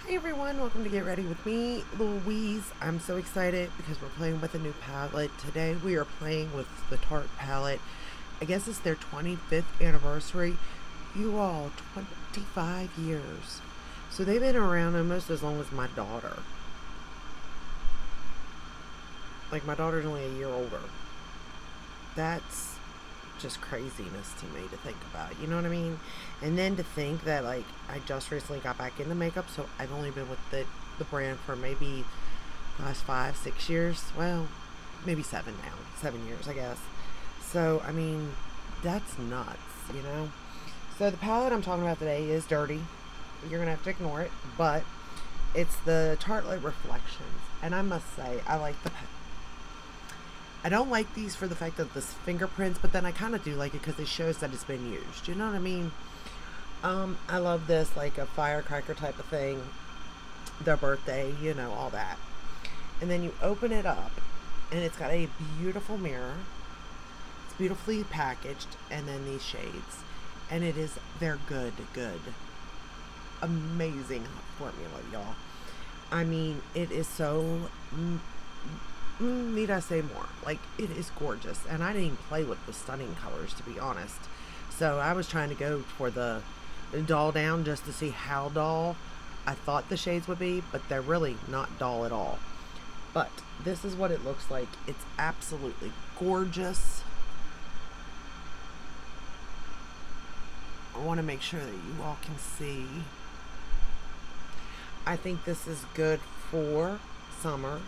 Hi everyone, welcome to Get Ready with me, Louise. I'm so excited because we're playing with a new palette. Today we are playing with the Tarte palette. I guess it's their 25th anniversary. You all, 25 years. So they've been around almost as long as my daughter. Like my daughter's only a year older. That's just craziness to me to think about. You know what I mean? And then to think that like I just recently got back into makeup, so I've only been with the brand for maybe last 5, 6 years. Well, maybe 7 now. 7 years, I guess. So I mean, that's nuts. You know. So the palette I'm talking about today is dirty. You're gonna have to ignore it, but it's the Tartelette Reflections, and I must say I like the I don't like these for the fact of this fingerprints, but then I kind of do like it because it shows that it's been used. You know what I mean? I love this, like a firecracker type of thing. Their birthday, you know, all that. And then you open it up, and it's got a beautiful mirror. It's beautifully packaged, and then these shades. And they're good. Amazing formula, y'all. I mean, it is so need I say more? Like, it is gorgeous. And I didn't even play with the stunning colors, to be honest. So I was trying to go for the dull down just to see how dull I thought the shades would be, but they're really not dull at all. But this is what it looks like. It's absolutely gorgeous. I want to make sure that you all can see. I think this is good for summer,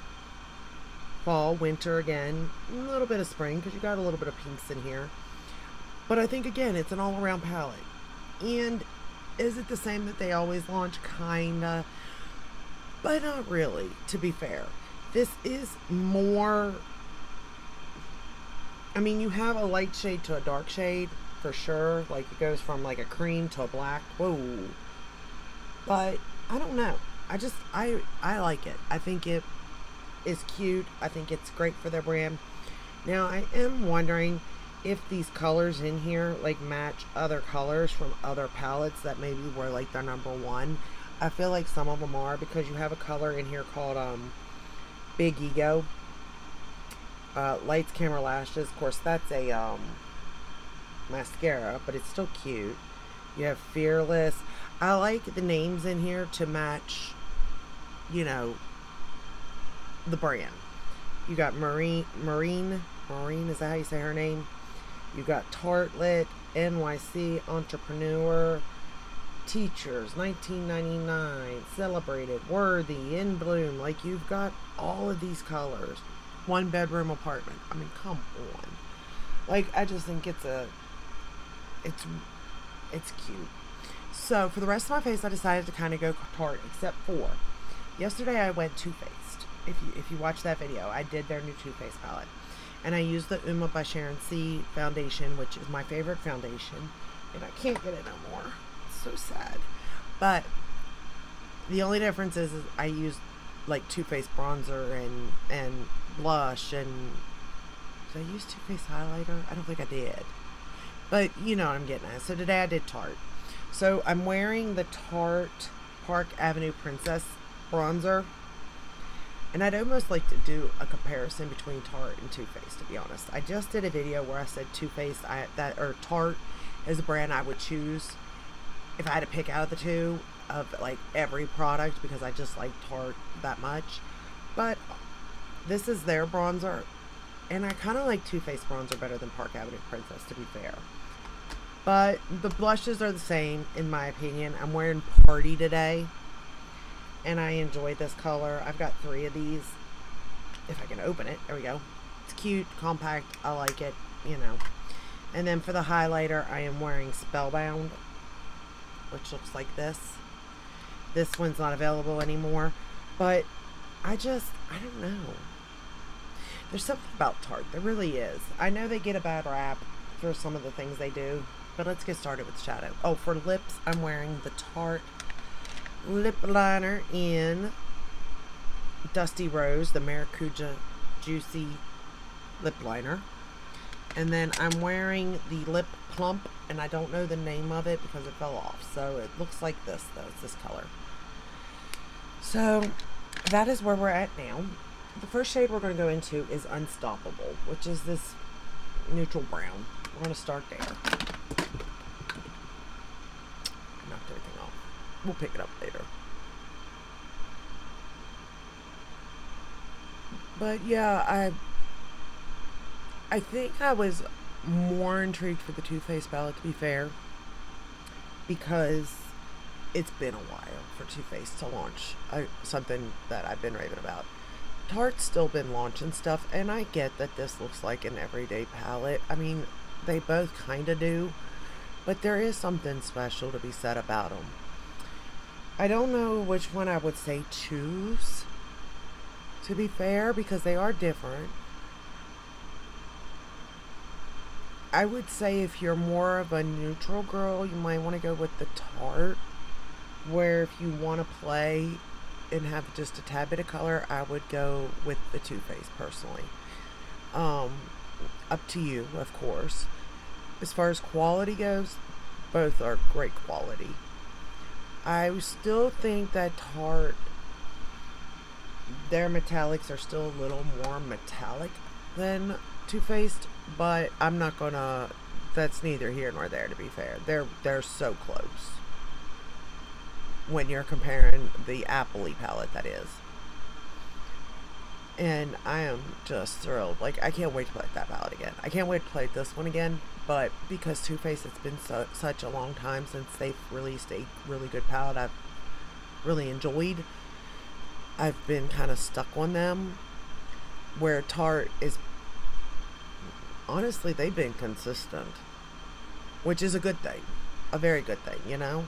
fall, winter again, a little bit of spring because you got a little bit of pinks in here. But I think again, it's an all-around palette. And is it the same that they always launch? Kinda, but not really, to be fair. This is more, I mean, you have a light shade to a dark shade for sure. Like it goes from like a cream to a black. Whoa. But I don't know. I like it. I think it is cute. I think it's great for their brand. Now I am wondering if these colors in here like match other colors from other palettes that maybe were like their number one. I feel like some of them are, because you have a color in here called Big Ego. Lights, Camera, Lashes. Of course that's a mascara, but it's still cute. You have Fearless. I like the names in here to match, you know, the brand. You got Marine, is that how you say her name? You got Tartelette, NYC, Entrepreneur, Teachers, 1999, Celebrated, Worthy, In Bloom. Like, you've got all of these colors. One bedroom apartment. I mean, come on. Like, I just think it's cute. So for the rest of my face, I decided to kind of go Tarte, except for yesterday I went Too Faced. If you watch that video, I did their new Too Faced palette, and I used the Uma by Sharon C foundation, which is my favorite foundation, and I can't get it no more. It's so sad. But the only difference is I used like Too Faced bronzer and blush, and did I use Too Faced highlighter? I don't think I did. But you know what I'm getting at. So today I did Tarte. So I'm wearing the Tarte Park Avenue Princess bronzer. And I'd almost like to do a comparison between Tarte and Too Faced, to be honest. I just did a video where I said Too Faced, Tarte is a brand I would choose if I had to pick out of the two, of like every product, because I just like Tarte that much. But this is their bronzer, and I kind of like Too Faced bronzer better than Park Avenue Princess, to be fair. But the blushes are the same, in my opinion. I'm wearing Party today, and I enjoy this color. I've got 3 of these. If I can open it. There we go. It's cute, compact. I like it, you know. And then for the highlighter, I am wearing Spellbound, which looks like this. This one's not available anymore. But I don't know. There's something about Tarte. There really is. I know they get a bad rap for some of the things they do. But let's get started with shadow. Oh, for lips, I'm wearing the Tarte lip liner in Dusty Rose, the Maracuja Juicy lip liner. And then I'm wearing the Lip Plump, and I don't know the name of it because it fell off. So it looks like this, though. It's this color. So that is where we're at now. The first shade we're going to go into is Unstoppable, which is this neutral brown. We're going to start there. I knocked everything off. We'll pick it up later. But yeah, I think I was more intrigued for the Too Faced palette, to be fair, because it's been a while for Too Faced to launch something that I've been raving about. Tarte's still been launching stuff, and I get that this looks like an everyday palette. I mean, they both kind of do, but there is something special to be said about them. I don't know which one I would say choose, to be fair, because they are different. I would say if you're more of a neutral girl, you might want to go with the Tarte, where if you want to play and have just a tad bit of color, I would go with the Too Faced personally. Up to you, of course. As far as quality goes, both are great quality. I still think that Tarte, their metallics are still a little more metallic than Too Faced, but I'm not gonna, that's neither here nor there, to be fair. They're so close when you're comparing the Appley palette, that is. And I am just thrilled. Like, I can't wait to play that palette again. I can't wait to play this one again, but because Too Faced, it's been such a long time since they've released a really good palette I've really enjoyed. I've been kind of stuck on them, where Tarte is, honestly, they've been consistent, which is a good thing, a very good thing, you know.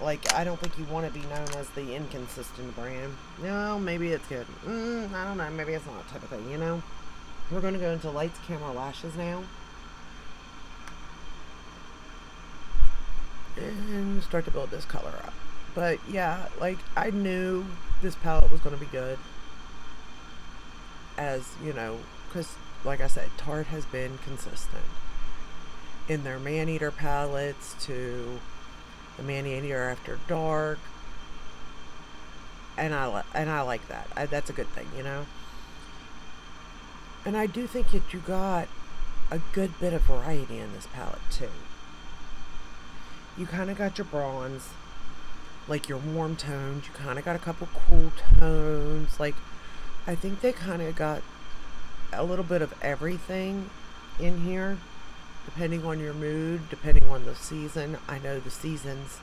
Like, I don't think you want to be known as the inconsistent brand. No, maybe it's good. I don't know, maybe it's not that type of thing, you know. We're going to go into Lights, Camera, Lashes now, and start to build this color up. But yeah, like, I knew this palette was going to be good, as, you know, because, like I said, Tarte has been consistent in their Maneater palettes to the Maneater After Dark, and I like that. That's a good thing, you know. And I do think that you got a good bit of variety in this palette too. You kind of got your bronze, like your warm tones. You kind of got a couple cool tones. Like, I think they kind of got a little bit of everything in here, depending on your mood, depending on the season. I know the seasons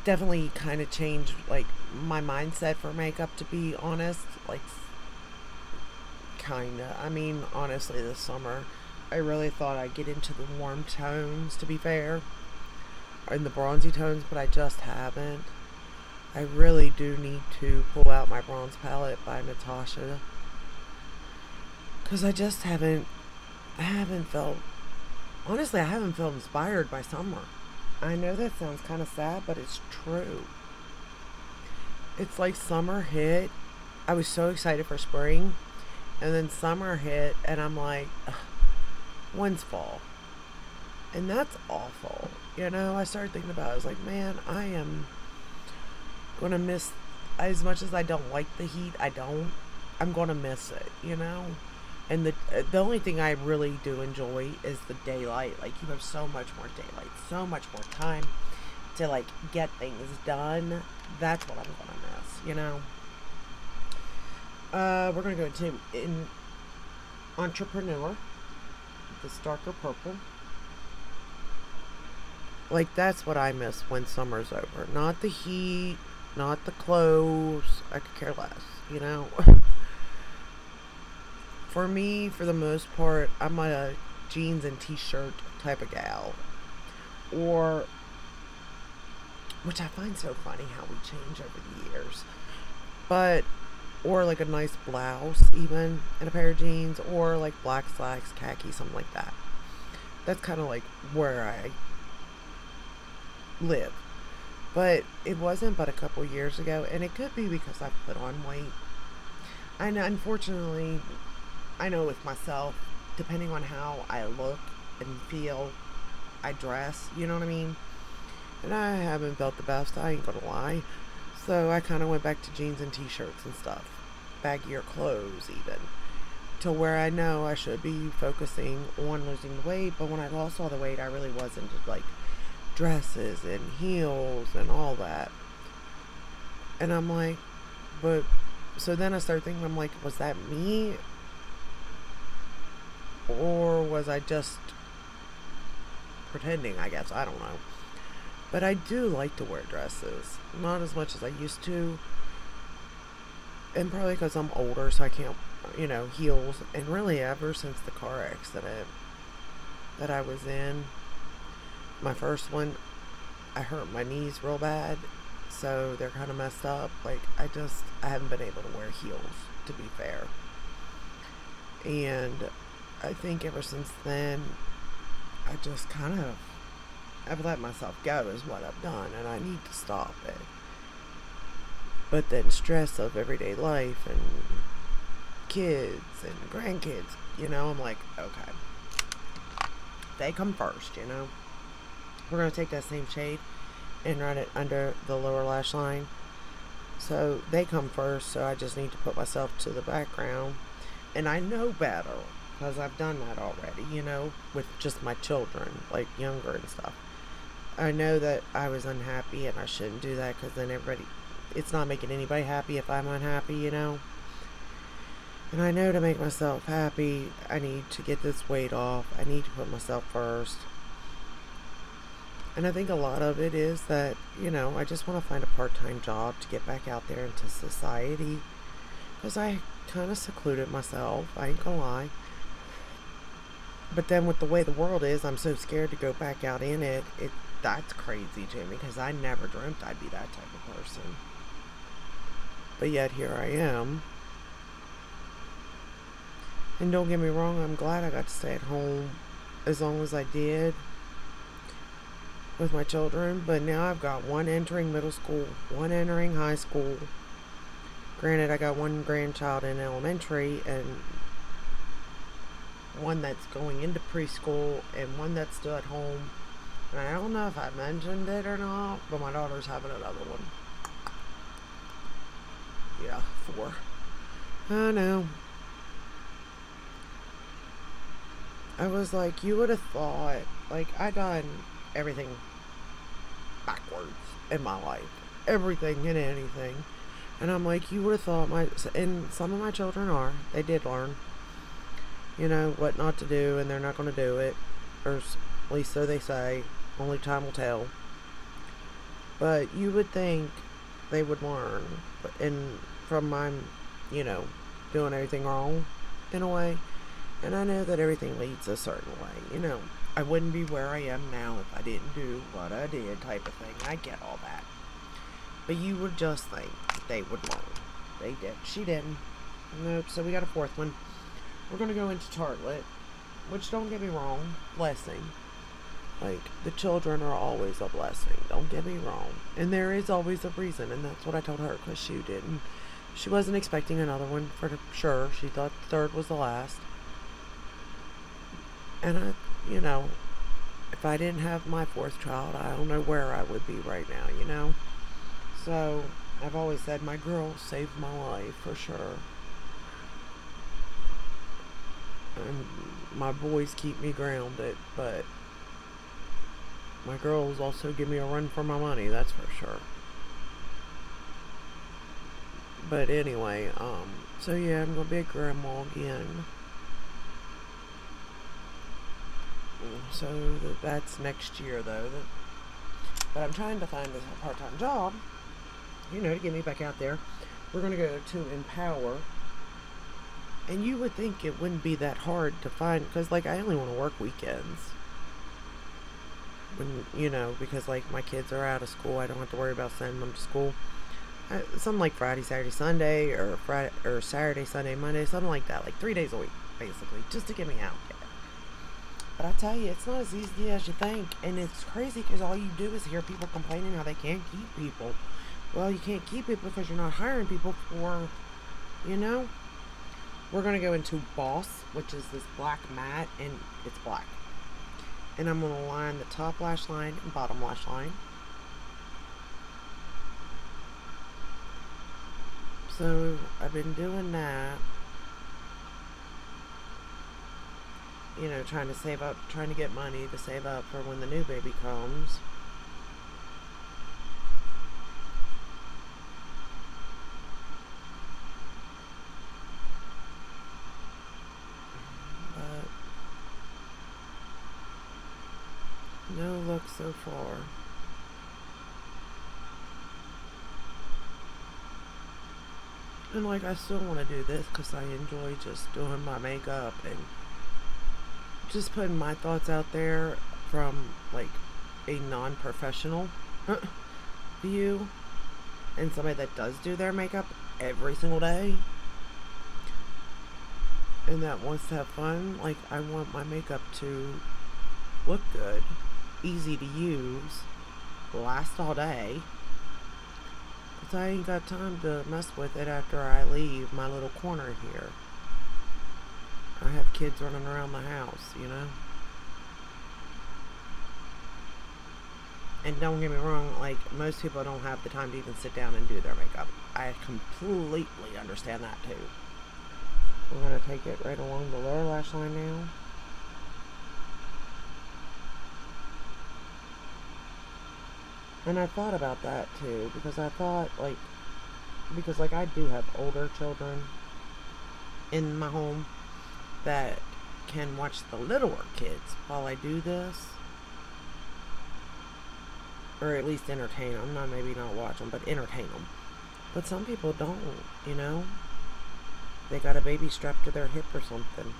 definitely kind of changed, like, my mindset for makeup, to be honest. Like, kind of. I mean, honestly, this summer, I really thought I'd get into the warm tones, to be fair, and the bronzy tones, but I just haven't. I really do need to pull out my bronze palette by Natasha, because I just haven't felt, honestly, I haven't felt inspired by summer. I know that sounds kind of sad, but it's true. It's like summer hit. I was so excited for spring, and then summer hit, and I'm like, when's fall? And that's awful. You know, I started thinking about it. I was like, man, I am going to miss, as much as I don't like the heat, I'm going to miss it, you know? And the only thing I really do enjoy is the daylight. Like, you have so much more daylight, so much more time to, like, get things done. That's what I'm going to miss, you know? We're going to go to Entrepreneur, this darker purple. Like, that's what I miss when summer's over. Not the heat, not the clothes. I could care less, you know? For me, for the most part, I'm a jeans and t-shirt type of gal. Or, which I find so funny how we change over the years. But, or like a nice blouse even, and a pair of jeans, or like black slacks, khaki, something like that. That's kind of like where I live. But it wasn't but a couple years ago, and it could be because I've put on weight. And unfortunately, I know with myself, depending on how I look and feel, I dress, you know what I mean? And I haven't felt the best, I ain't gonna lie. So I kind of went back to jeans and t-shirts and stuff. Baggier clothes, even. To where I know I should be focusing on losing the weight, but when I lost all the weight, I really was into like dresses and heels and all that. And I'm like, but so then I started thinking, I'm like, was that me? Or was I just pretending, I guess? I don't know. But I do like to wear dresses. Not as much as I used to. And probably because I'm older, so I can't, heels. And really, ever since the car accident that I was in, my first one, I hurt my knees real bad. So they're kind of messed up. Like, I haven't been able to wear heels, to be fair. And I think ever since then, I just I've let myself go is what I've done, and I need to stop it. But then stress of everyday life and kids and grandkids, I'm like, okay, they come first, We're going to take that same shade and run it under the lower lash line. So they come first, so I just need to put myself to the background. And I know better, because I've done that already, with just my children, like younger and stuff. I know that I was unhappy and I shouldn't do that, because then it's not making anybody happy if I'm unhappy, And I know to make myself happy, I need to get this weight off. I need to put myself first. And I think a lot of it is that, I just want to find a part-time job to get back out there into society. Because I kind of secluded myself, I ain't gonna lie. But then with the way the world is, I'm so scared to go back out in it. That's crazy to me, because I never dreamt I'd be that type of person. But yet here I am. And don't get me wrong, I'm glad I got to stay at home as long as I did with my children. But now I've got one entering middle school, one entering high school. Granted, I got one grandchild in elementary and one that's going into preschool and one that's still at home. And I don't know if I mentioned it or not, but my daughter's having another one. Yeah, 4. I know. I was like, you would have thought, like, I done everything backwards in my life. Everything and anything. And I'm like, you would have thought and some of my children they did learn, what not to do, and they're not going to do it. Or at least so they say. Only time will tell. But you would think they would learn. And from my, doing everything wrong, in a way. And I know that everything leads a certain way, I wouldn't be where I am now if I didn't do what I did, type of thing. I get all that. But you would just think they would learn. They did. She didn't. Nope. So we got a 4th one. We're going to go into Tartlet, which, don't get me wrong, blessing. Like, the children are always a blessing. Don't get me wrong. And there is always a reason, and that's what I told her, because she didn't. She wasn't expecting another one for sure. She thought the 3rd was the last. And I, if I didn't have my 4th child, I don't know where I would be right now, So, I've always said my girl saved my life, for sure. And my boys keep me grounded, but my girls also give me a run for my money, that's for sure. But anyway, so yeah, I'm gonna be a grandma again. So that's next year, though. But I'm trying to find a part-time job, to get me back out there. We're going to go to Empower. And you would think it wouldn't be that hard to find, because, like, I only want to work weekends. When, because, like, my kids are out of school. I don't have to worry about sending them to school. Something like Friday, Saturday, Sunday, or Saturday, Sunday, Monday, something like that. Like 3 days a week, basically, just to get me out there. But I tell you, it's not as easy as you think. And it's crazy because all you do is hear people complaining how they can't keep people. Well, you can't keep it because you're not hiring people for, We're going to go into Boss, which is this black mat, and it's black. And I'm going to line the top lash line and bottom lash line. So I've been doing that, you know, trying to save up, trying to get money to save up for when the new baby comes. But no luck so far. And like, I still want to do this because I enjoy just doing my makeup and just putting my thoughts out there from like a non-professional view, and somebody that does do their makeup every single day and that wants to have fun. Like, I want my makeup to look good, easy to use, last all day, because I ain't got time to mess with it after I leave my little corner here. I have kids running around the house, you know? And don't get me wrong, like, most people don't have the time to even sit down and do their makeup. I completely understand that too. We're going to take it right along the lower lash line now. And I thought about that too, because I thought, like, because like I do have older children in my home that can watch the littler kids while I do this, or at least entertain them. Not maybe not watch them, but entertain them. But some people don't, you know. They got a baby strapped to their hip or something.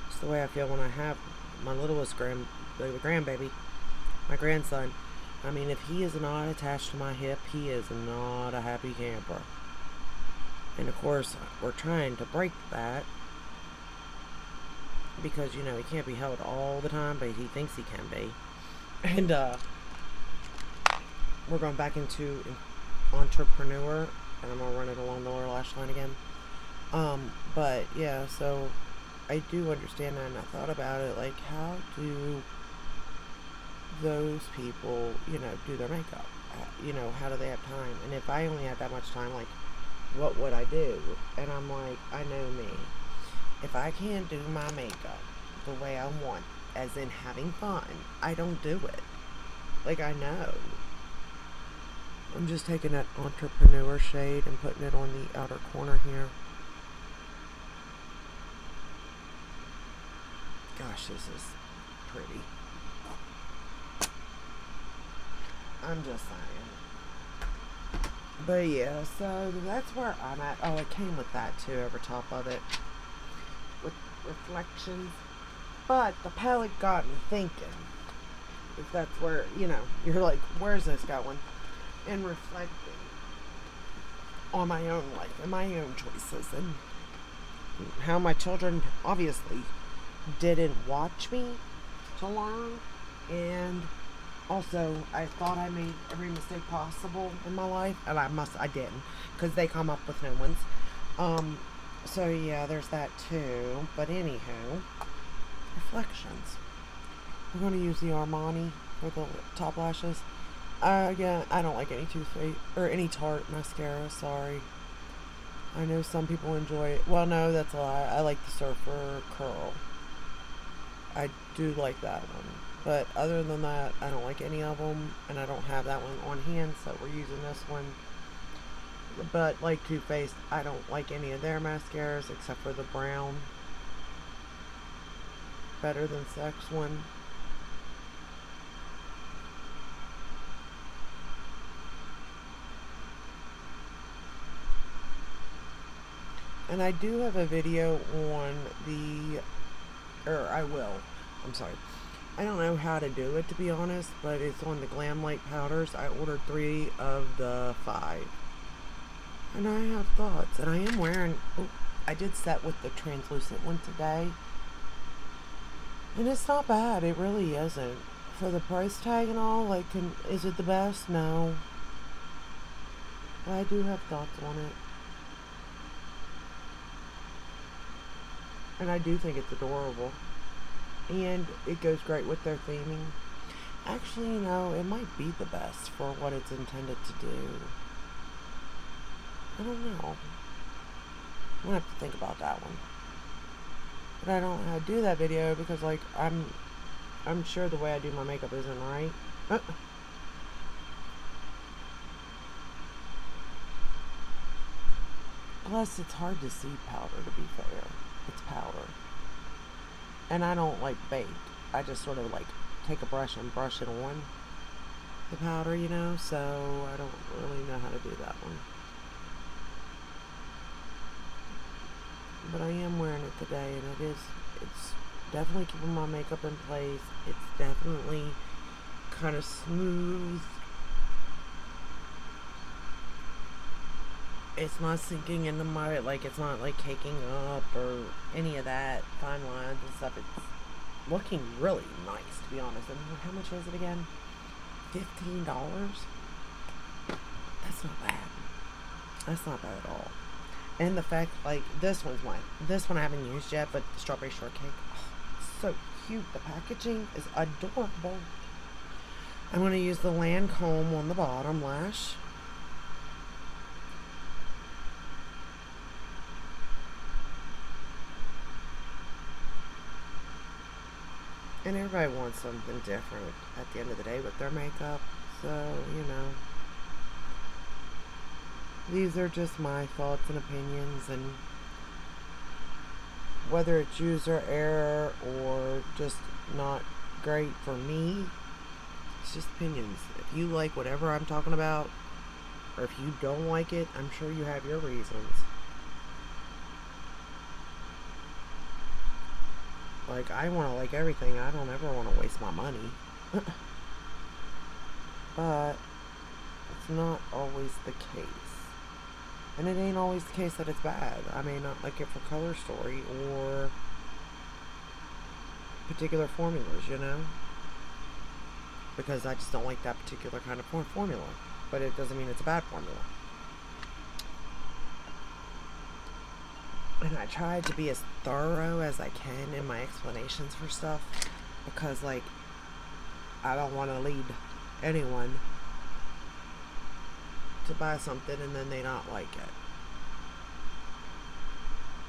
It's the way I feel when I have my littlest grandbaby, my grandson. I mean, if he is not attached to my hip, he is not a happy camper. And of course, we're trying to break that, because, you know, he can't be held all the time, but he thinks he can be. And we're going back into entrepreneur, and I'm gonna run it along the lower lash line again. But yeah, so I do understand that, and I thought about it, like, how do those people, you know, do their makeup? You know, how do they have time? And if I only had that much time, like, what would I do? And I'm like, I know me. If I can't do my makeup the way I want, as in having fun, I don't do it. Like, I know. I'm just taking that entrepreneur shade and putting it on the outer corner here. Gosh, this is pretty. I'm just saying. But yeah, so that's where I'm at. Oh, it came with that too, over top of it, with reflections. But the palette got me thinking, if that's where, you know, you're like, where's this going? And reflecting on my own life and my own choices, and how my children obviously didn't watch me to learn. And also, I thought I made every mistake possible in my life, and I didn't, because they come up with new ones. So yeah, there's that too. But anywho, reflections. We're going to use the Armani for the top lashes. Again, I don't like any Too Faced or any Tarte mascara. Sorry. I know some people enjoy it. Well, no, that's a lie. I like the Surfer Curl. I do like that one. But other than that, I don't like any of them, and I don't have that one on hand, so we're using this one. But like Too Faced, I don't like any of their mascaras except for the brown Better Than Sex one. And I do have a video on the, or I will, I'm sorry. I don't know how to do it, to be honest, but it's on the Glam Light powders. I ordered 3 of the 5. And I have thoughts, and I am wearing, oh, I did set with the translucent one today. And it's not bad, it really isn't. For the price tag and all, like, is it the best? No. But I do have thoughts on it. And I do think it's adorable. And it goes great with their theming. Actually, you know, it might be the best for what it's intended to do. I don't know. I'm gonna have to think about that one. But I don't know how to do that video because, like, I'm sure the way I do my makeup isn't right. Plus, it's hard to see powder, to be fair. It's powder. And I don't, like, bake. I just sort of, like, take a brush and brush it on the powder, you know? So, I don't really know how to do that one. But I am wearing it today, and it's definitely keeping my makeup in place. It's definitely kind of smooth. It's not sinking into my, like, it's not like caking up or any of that fine lines and stuff. It's looking really nice, to be honest. And how much is it again? $15? That's not bad. That's not bad at all. And the fact, like, this one I haven't used yet, but the strawberry shortcake, oh, it's so cute. The packaging is adorable. I'm going to use the Lancome on the bottom lash. And everybody wants something different at the end of the day with their makeup. So, you know, these are just my thoughts and opinions, and whether it's user error or just not great for me, it's just opinions. If you like whatever I'm talking about, or if you don't like it, I'm sure you have your reasons. Like, I want to like everything. I don't ever want to waste my money. But it's not always the case. And it ain't always the case that it's bad. I may not like it for color story or particular formulas, you know? Because I just don't like that particular kind of formula. But it doesn't mean it's a bad formula. And I try to be as thorough as I can in my explanations for stuff, because, like, I don't want to lead anyone to buy something and then they not like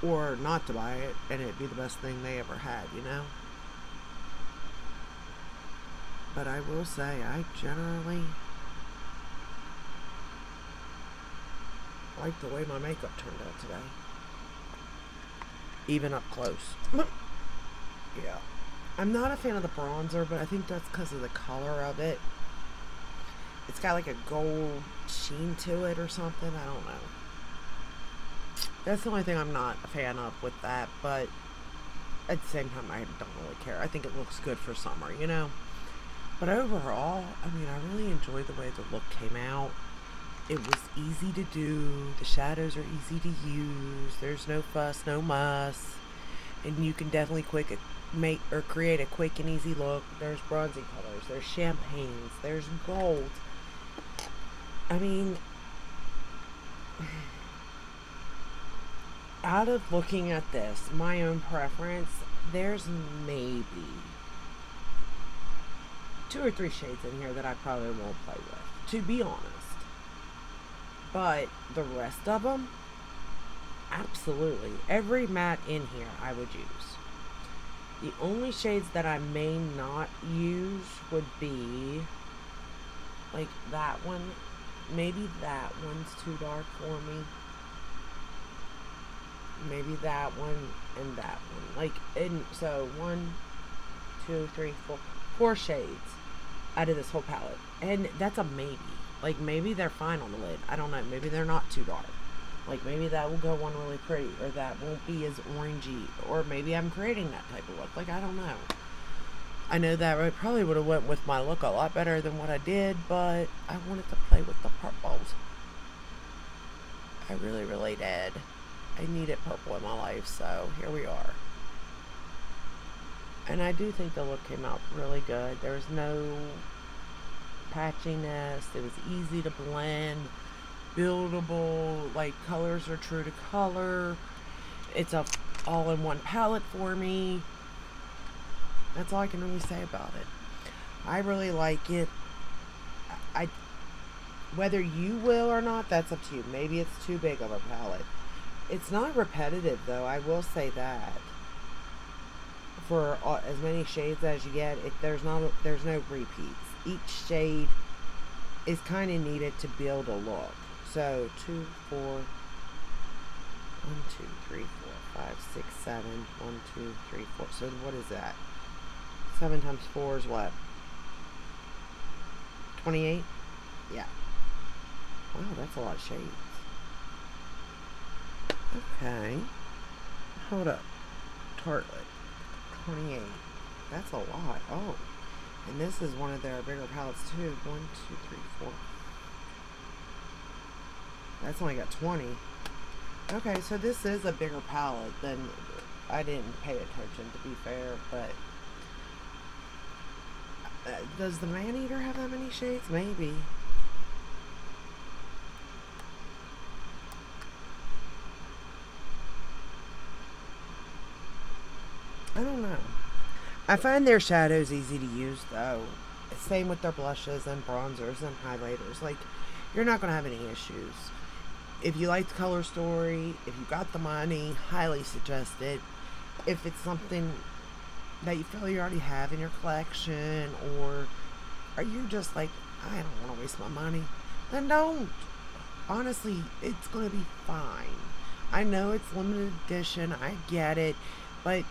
it, or not to buy it and it be the best thing they ever had, you know? But I will say, I generally like the way my makeup turned out today. Even up close. Yeah. I'm not a fan of the bronzer, but I think that's because of the color of it. It's got like a gold sheen to it or something. I don't know. That's the only thing I'm not a fan of with that, but at the same time, I don't really care. I think it looks good for summer, you know? But overall, I mean, I really enjoyed the way the look came out. It was easy to do. The shadows are easy to use. There's no fuss, no muss. And you can definitely create a quick and easy look. There's bronzy colors. There's champagnes. There's gold. I mean, out of looking at this, my own preference, there's maybe 2 or 3 shades in here that I probably won't play with, to be honest. But the rest of them, absolutely. Every matte in here I would use. The only shades that I may not use would be like that one. Maybe that one's too dark for me. Maybe that one and that one. Like, and so 1, 2, 3, 4 shades out of this whole palette. And that's a maybe. Like, maybe they're fine on the lid. I don't know. Maybe they're not too dark. Like, maybe that will go on really pretty. Or that won't be as orangey. Or maybe I'm creating that type of look. Like, I don't know. I know that I probably would have went with my look a lot better than what I did. But I wanted to play with the purples. I really, really did. I needed purple in my life. So, here we are. And I do think the look came out really good. There was no patchiness. It was easy to blend, buildable, like colors are true to color. It's a all-in-one palette for me. That's all I can really say about it. I really like it. Whether you will or not, that's up to you. Maybe it's too big of a palette, It's not repetitive, though. I will say that. For as many shades as you get, there's no repeats. Each shade is kind of needed to build a look. So 2, 4, 1, 2, 3, 4, 5, 6, 7. 1, 2, 3, 4. So what is that? 7 times 4 is what? 28? Yeah. Wow, that's a lot of shades. Okay. Hold up. Tartelette. 28. That's a lot. Oh. And this is one of their bigger palettes too. 1, 2, 3, 4. That's only got 20. Okay, so this is a bigger palette than I didn't pay attention, to be fair, but does the Maneater have that many shades? Maybe. I don't know. I find their shadows easy to use, though. Same with their blushes and bronzers and highlighters. Like, you're not going to have any issues. If you like the color story, if you got the money, highly suggest it. If it's something that you feel you already have in your collection, or you're just like, I don't want to waste my money, then don't. Honestly, it's going to be fine. I know it's limited edition, I get it, but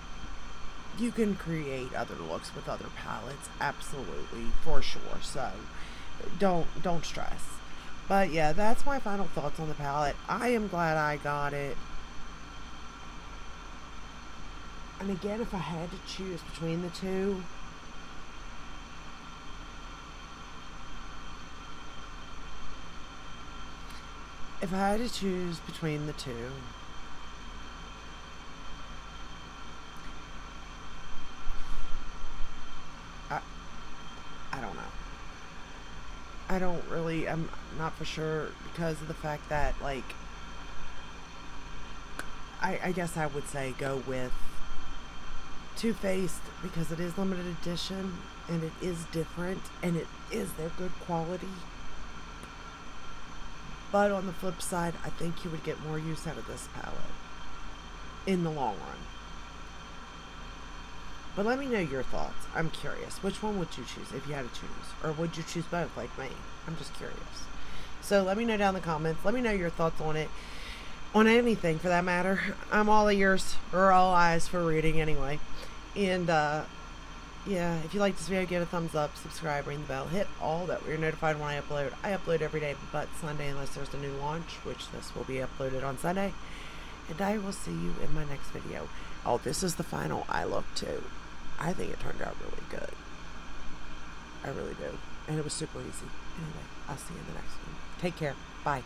you can create other looks with other palettes, absolutely, for sure. So don't stress. But yeah, that's my final thoughts on the palette. I am glad I got it. And again, if I had to choose between the two, I don't know. I don't really, I'm not for sure, because of the fact that, like, I guess I would say go with Too Faced, because it is limited edition, and it is different, and it is their good quality. But on the flip side, I think you would get more use out of this palette in the long run. But let me know your thoughts. I'm curious. Which one would you choose if you had to choose? Or would you choose both like me? I'm just curious. So let me know down in the comments. Let me know your thoughts on it. On anything, for that matter. I'm all ears, or all eyes for reading anyway. And, yeah, if you like this video, give it a thumbs up, subscribe, ring the bell, hit all that you're notified when I upload. I upload every day but Sunday, unless there's a new launch, which this will be uploaded on Sunday. And I will see you in my next video. Oh, this is the final eye look, too. I think it turned out really good. I really do. And it was super easy. Anyway, I'll see you in the next one. Take care. Bye.